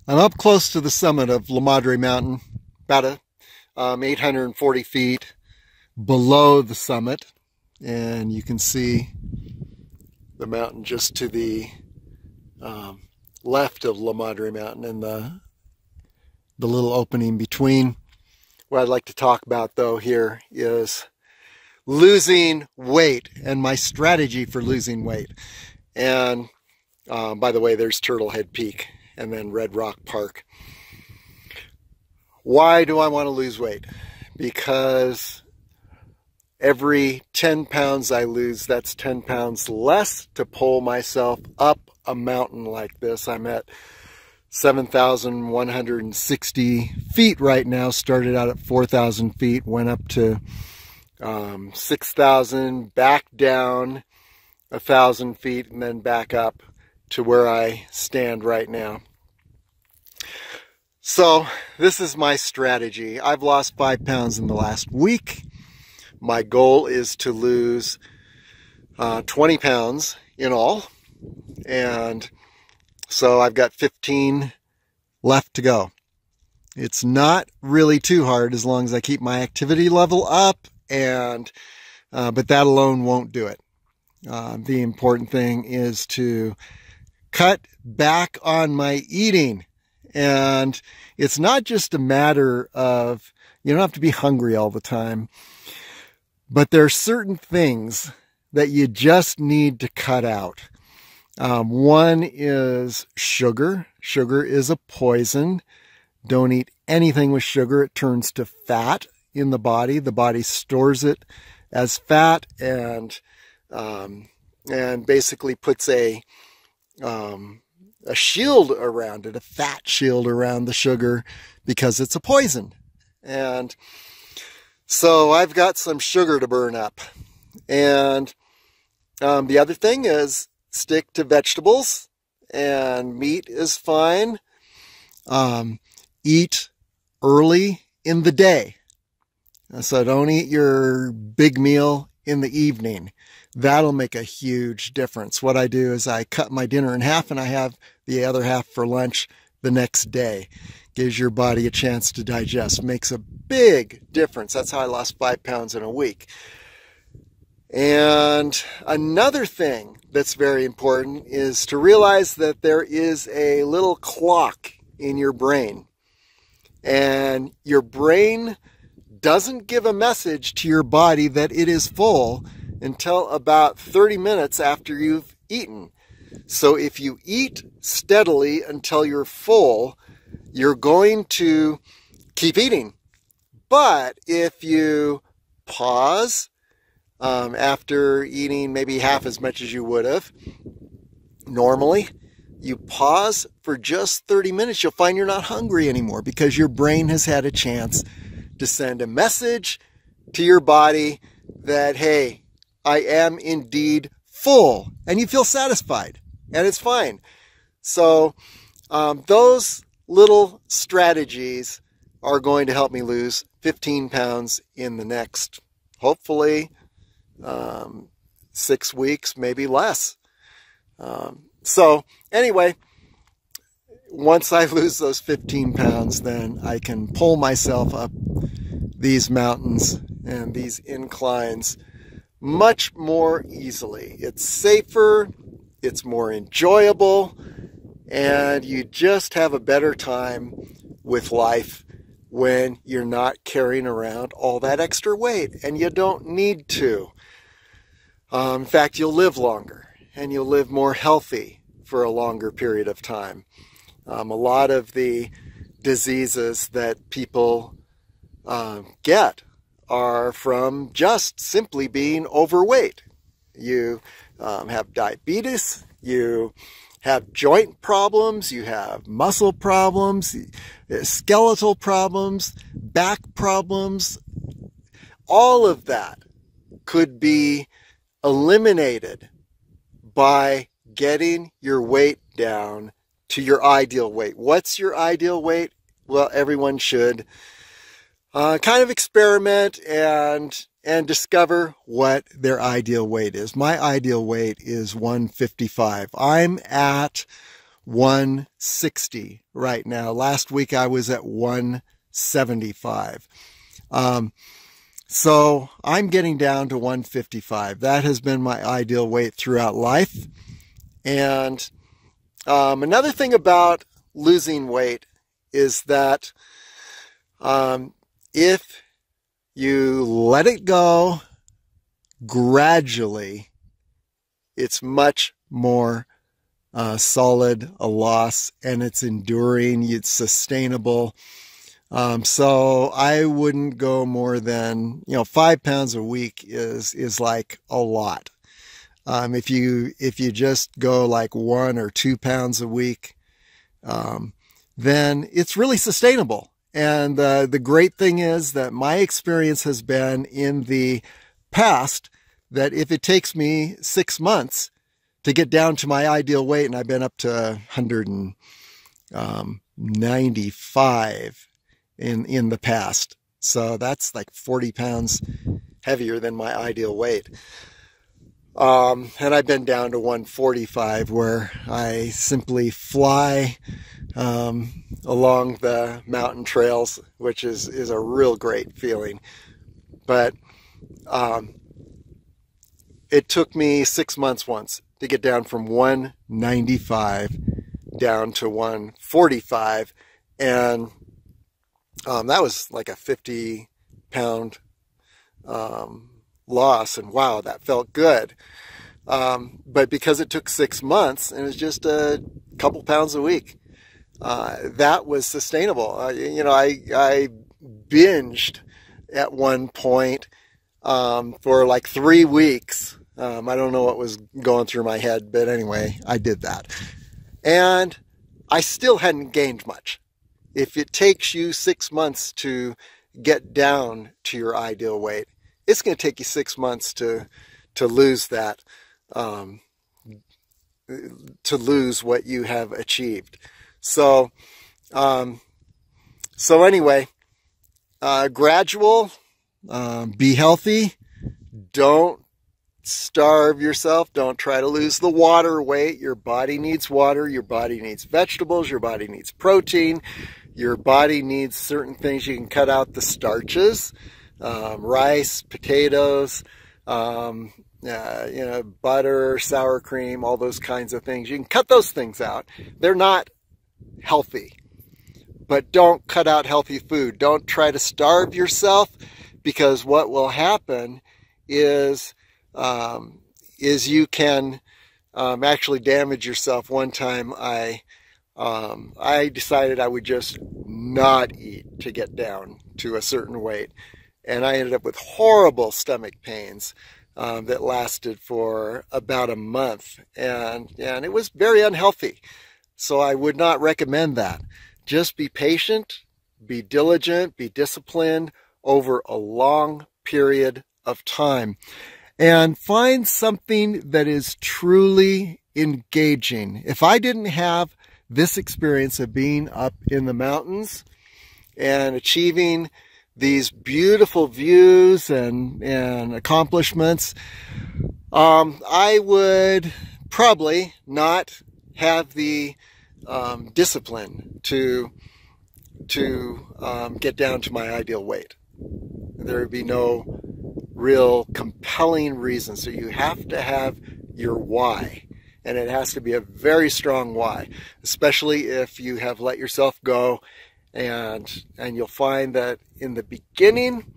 I'm up close to the summit of La Madre Mountain, about 840 feet below the summit, and you can see the mountain just to the left of La Madre Mountain and the little opening between. What I'd like to talk about though here is losing weight and my strategy for losing weight. And by the way, there's Turtle Head Peak and then Red Rock Park. Why do I want to lose weight? Because every 10 pounds I lose, that's 10 pounds less to pull myself up a mountain like this. I'm at 7,160 feet right now. Started out at 4,000 feet, went up to 6,000, back down 1,000 feet, and then back up to where I stand right now. So this is my strategy. I've lost 5 pounds in the last week. My goal is to lose 20 pounds in all. And so I've got 15 left to go. It's not really too hard as long as I keep my activity level up, and but that alone won't do it. The important thing is to cut back on my eating. And it's not just a matter of, you don't have to be hungry all the time, but there are certain things that you just need to cut out. One is sugar. Sugar is a poison. Don't eat anything with sugar. It turns to fat in the body. The body stores it as fat and basically puts a shield around it, a fat shield around the sugar, because it's a poison. And so I've got some sugar to burn up. And the other thing is stick to vegetables, and meat is fine. Eat early in the day. So don't eat your big meal in the evening. That'll make a huge difference. What I do is I cut my dinner in half and I have the other half for lunch the next day. Gives your body a chance to digest. Makes a big difference. That's how I lost 5 pounds in a week. And another thing that's very important is to realize that there is a little clock in your brain. And your brain doesn't give a message to your body that it is full until about 30 minutes after you've eaten. So if you eat steadily until you're full, you're going to keep eating. But if you pause after eating maybe half as much as you would have normally, you pause for just 30 minutes, you'll find you're not hungry anymore because your brain has had a chance to send a message to your body that, hey, I am indeed full, and you feel satisfied, and it's fine. So those little strategies are going to help me lose 15 pounds in the next, hopefully, 6 weeks, maybe less. So anyway, once I lose those 15 pounds, then I can pull myself up these mountains and these inclines much more easily. It's safer, it's more enjoyable, and you just have a better time with life when you're not carrying around all that extra weight, and you don't need to. In fact, you'll live longer, and you'll live more healthy for a longer period of time. A lot of the diseases that people get are from just simply being overweight. You have diabetes, you have joint problems, you have muscle problems, skeletal problems, back problems. All of that could be eliminated by getting your weight down to your ideal weight. What's your ideal weight? Well, everyone should kind of experiment and discover what their ideal weight is. My ideal weight is 155. I'm at 160 right now. Last week I was at 175. So I'm getting down to 155. That has been my ideal weight throughout life. And another thing about losing weight is that if you let it go gradually, it's much more solid a loss, and it's enduring, it's sustainable. So I wouldn't go more than, 5 pounds a week is like a lot. If you just go like 1 or 2 pounds a week, then it's really sustainable. And the great thing is that my experience has been in the past that if it takes me 6 months to get down to my ideal weight, and I've been up to 195 in the past. So that's like 40 pounds heavier than my ideal weight. And I've been down to 145 where I simply fly along the mountain trails, which is a real great feeling. But it took me 6 months once to get down from 195 down to 145. And that was like a 50-pound loss. And wow, that felt good. But because it took 6 months and it was just a couple pounds a week, that was sustainable. I binged at one point for like 3 weeks. I don't know what was going through my head, but anyway, I did that. And I still hadn't gained much. If it takes you 6 months to get down to your ideal weight, it's going to take you 6 months to lose that, to lose what you have achieved. So anyway, gradual, be healthy. Don't starve yourself. Don't try to lose the water weight. Your body needs water. Your body needs vegetables. Your body needs protein. Your body needs certain things. You can cut out the starches, rice, potatoes, butter, sour cream, all those kinds of things. You can cut those things out. They're not healthy, but don't cut out healthy food. Don't try to starve yourself, because what will happen is you can actually damage yourself. One time I decided I would just not eat to get down to a certain weight, and I ended up with horrible stomach pains that lasted for about a month, and it was very unhealthy. So I would not recommend that. Just be patient, be diligent, be disciplined over a long period of time, and find something that is truly engaging. If I didn't have this experience of being up in the mountains and achieving these beautiful views and accomplishments, I would probably not have the discipline to get down to my ideal weight. There would be no real compelling reason. So you have to have your why, and it has to be a very strong why, especially if you have let yourself go, and you'll find that in the beginning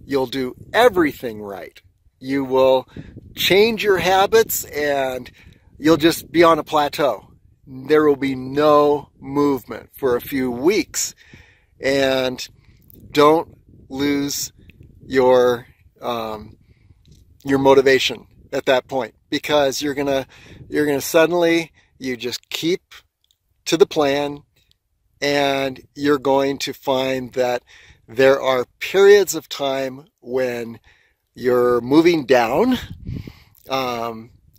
you'll do everything right. You will change your habits and you'll just be on a plateau. There will be no movement for a few weeks, and don't lose your motivation at that point, because you're gonna suddenly, you just keep to the plan, and you're going to find that there are periods of time when you're moving down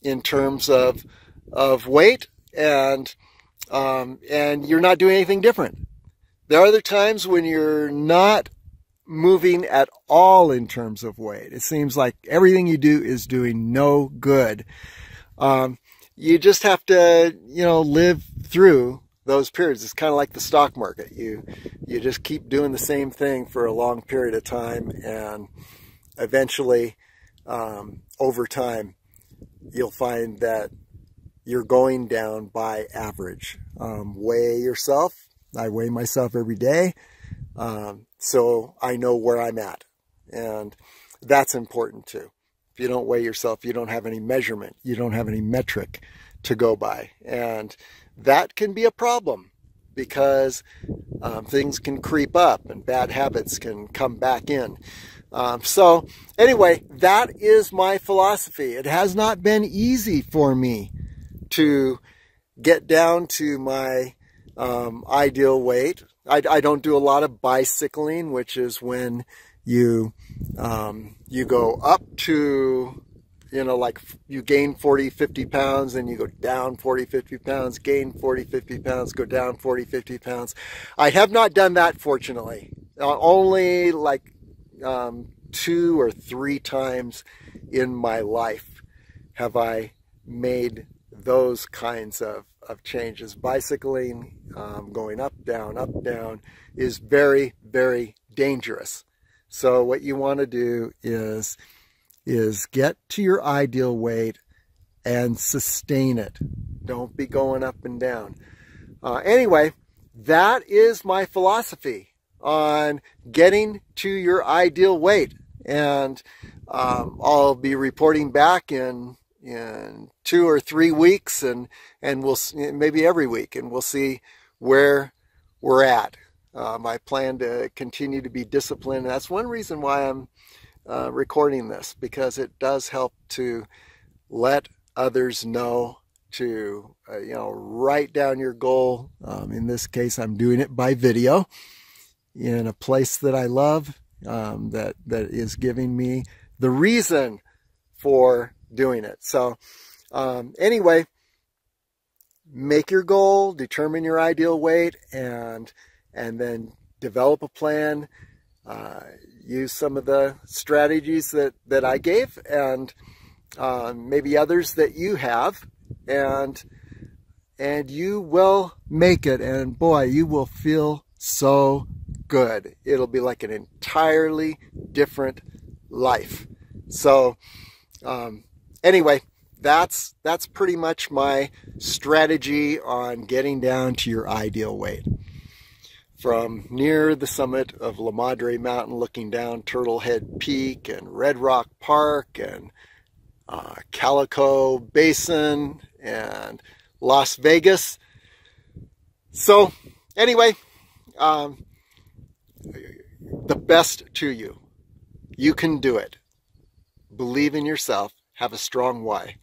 in terms of weight, and you're not doing anything different. There are other times when you're not moving at all in terms of weight. It seems like everything you do is doing no good. You just have to, live through those periods. It's kind of like the stock market. You just keep doing the same thing for a long period of time, and eventually, over time, you'll find that you're going down by average. Weigh yourself. I weigh myself every day, so I know where I'm at, and that's important too. If you don't weigh yourself, you don't have any measurement, you don't have any metric to go by, and that can be a problem because things can creep up and bad habits can come back in. So anyway, that is my philosophy. It has not been easy for me to get down to my ideal weight. I don't do a lot of bicycling, which is when you go up to, like you gain 40, 50 pounds, and you go down 40, 50 pounds, gain 40, 50 pounds, go down 40, 50 pounds. I have not done that, fortunately. Only like 2 or 3 times in my life have I made those kinds of changes. Bicycling, going up, down is very, very dangerous. So what you want to do is get to your ideal weight and sustain it. Don't be going up and down. Anyway, that is my philosophy on getting to your ideal weight. And I'll be reporting back in 2 or 3 weeks, and we'll maybe every week, and we'll see where we're at. I plan to continue to be disciplined. That's one reason why I'm recording this, because it does help to let others know to write down your goal. In this case, I'm doing it by video in a place that I love, that is giving me the reason for doing it. So anyway, make your goal, determine your ideal weight, and then develop a plan. Use some of the strategies that I gave, and maybe others that you have, and you will make it. And boy, you will feel so good. It'll be like an entirely different life. So anyway, that's pretty much my strategy on getting down to your ideal weight. From near the summit of La Madre Mountain, looking down Turtle Head Peak and Red Rock Park and Calico Basin and Las Vegas. So anyway, the best to you. You can do it. Believe in yourself. Have a strong why.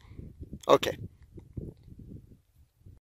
Okay.